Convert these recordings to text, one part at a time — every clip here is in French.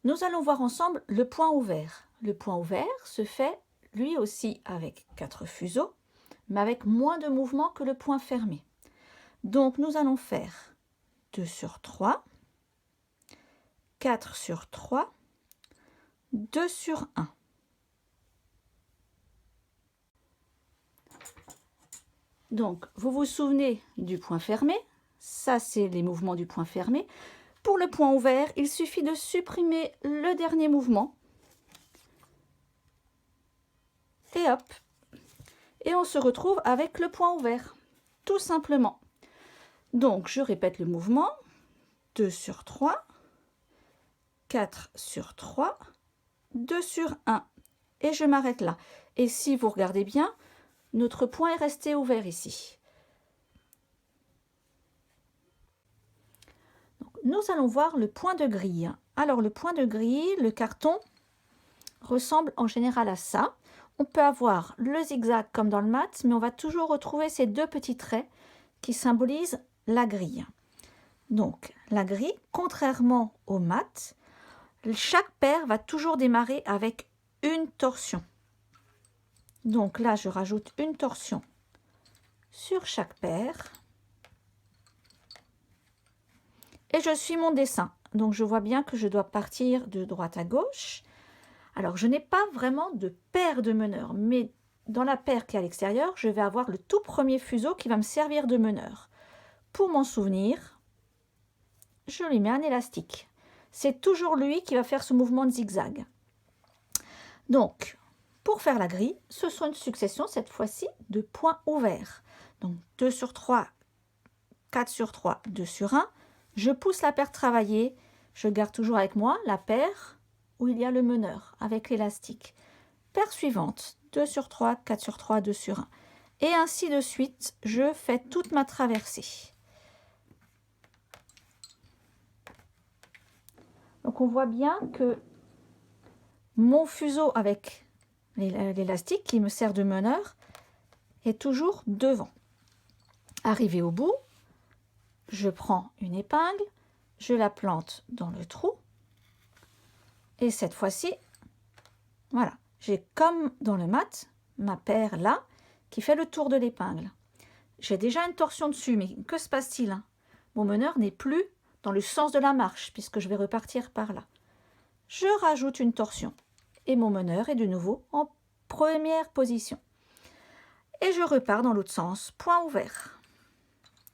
Nous allons voir ensemble le point ouvert. Le point ouvert se fait lui aussi avec 4 fuseaux, mais avec moins de mouvement que le point fermé. Donc nous allons faire 2 sur 3, 4 sur 3, 2 sur 1. Donc, vous vous souvenez du point fermé, ça c'est les mouvements du point fermé. Pour le point ouvert, il suffit de supprimer le dernier mouvement. Et hop, et on se retrouve avec le point ouvert, tout simplement. Donc, je répète le mouvement, 2 sur 3, 4 sur 3, 2 sur 1. Et je m'arrête là. Et si vous regardez bien, notre point est resté ouvert ici. Donc, nous allons voir le point de grille. Alors, le point de grille, le carton, ressemble en général à ça. On peut avoir le zigzag comme dans le mat, mais on va toujours retrouver ces deux petits traits qui symbolisent la grille. Donc, la grille, contrairement au mat, chaque paire va toujours démarrer avec une torsion. Donc là, je rajoute une torsion sur chaque paire. Et je suis mon dessin. Donc, je vois bien que je dois partir de droite à gauche. Alors, je n'ai pas vraiment de paire de meneur, mais dans la paire qui est à l'extérieur, je vais avoir le tout premier fuseau qui va me servir de meneur. Pour m'en souvenir, je lui mets un élastique. C'est toujours lui qui va faire ce mouvement de zigzag. Donc, pour faire la grille, ce sont une succession, cette fois-ci, de points ouverts. Donc, 2 sur 3, 4 sur 3, 2 sur 1. Je pousse la paire travaillée. Je garde toujours avec moi la paire où il y a le meneur avec l'élastique. Paire suivante, 2 sur 3, 4 sur 3, 2 sur 1. Et ainsi de suite, je fais toute ma traversée. Donc on voit bien que mon fuseau avec l'élastique qui me sert de meneur est toujours devant. Arrivé au bout, je prends une épingle, je la plante dans le trou. Et cette fois-ci, voilà, j'ai comme dans le mat, ma paire là, qui fait le tour de l'épingle. J'ai déjà une torsion dessus, mais que se passe-t-il? Mon meneur n'est plus dans le sens de la marche, puisque je vais repartir par là. Je rajoute une torsion, et mon meneur est de nouveau en première position. Et je repars dans l'autre sens, point ouvert.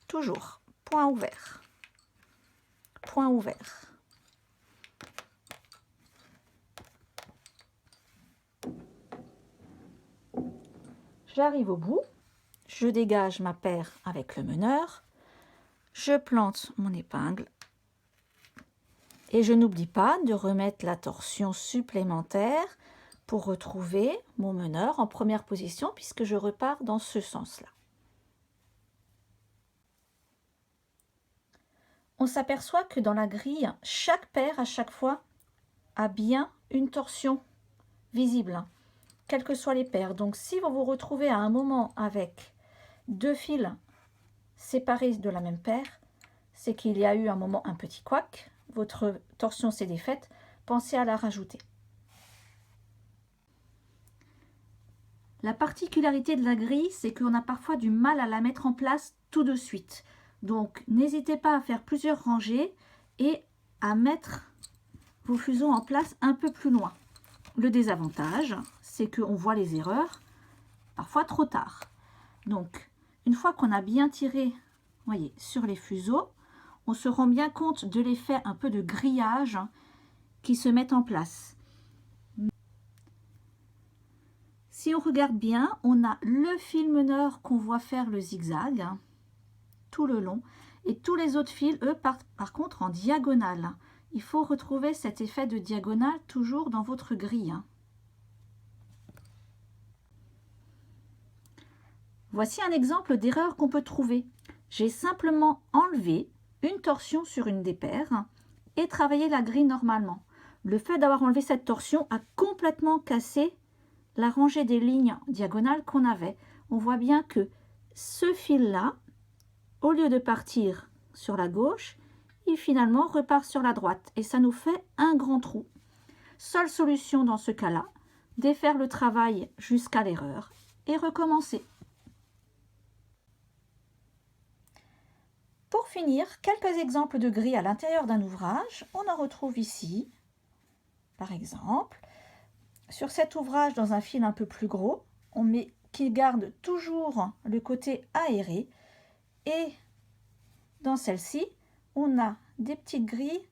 Toujours, point ouvert. Point ouvert. J'arrive au bout, je dégage ma paire avec le meneur, je plante mon épingle et je n'oublie pas de remettre la torsion supplémentaire pour retrouver mon meneur en première position puisque je repars dans ce sens-là. On s'aperçoit que dans la grille, chaque paire à chaque fois a bien une torsion visible, quelles que soient les paires. Donc si vous vous retrouvez à un moment avec deux fils séparés de la même paire, c'est qu'il y a eu un moment un petit couac, votre torsion s'est défaite, pensez à la rajouter. La particularité de la grille, c'est qu'on a parfois du mal à la mettre en place tout de suite. Donc n'hésitez pas à faire plusieurs rangées et à mettre vos fuseaux en place un peu plus loin. Le désavantage, c'est qu'on voit les erreurs parfois trop tard. Donc, une fois qu'on a bien tiré, voyez, sur les fuseaux, on se rend bien compte de l'effet un peu de grillage qui se met en place. Si on regarde bien, on a le fil meneur qu'on voit faire le zigzag tout le long et tous les autres fils, eux, par contre en diagonale. Il faut retrouver cet effet de diagonale toujours dans votre grille. Voici un exemple d'erreur qu'on peut trouver. J'ai simplement enlevé une torsion sur une des paires et travaillé la grille normalement. Le fait d'avoir enlevé cette torsion a complètement cassé la rangée des lignes diagonales qu'on avait. On voit bien que ce fil-là, au lieu de partir sur la gauche, il finalement repart sur la droite et ça nous fait un grand trou. Seule solution dans ce cas-là, défaire le travail jusqu'à l'erreur et recommencer. Pour finir, quelques exemples de grilles à l'intérieur d'un ouvrage. On en retrouve ici. Par exemple, sur cet ouvrage dans un fil un peu plus gros, on met qui garde toujours le côté aéré. Et dans celle-ci, on a des petites grilles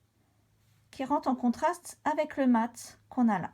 qui rentrent en contraste avec le mat qu'on a là.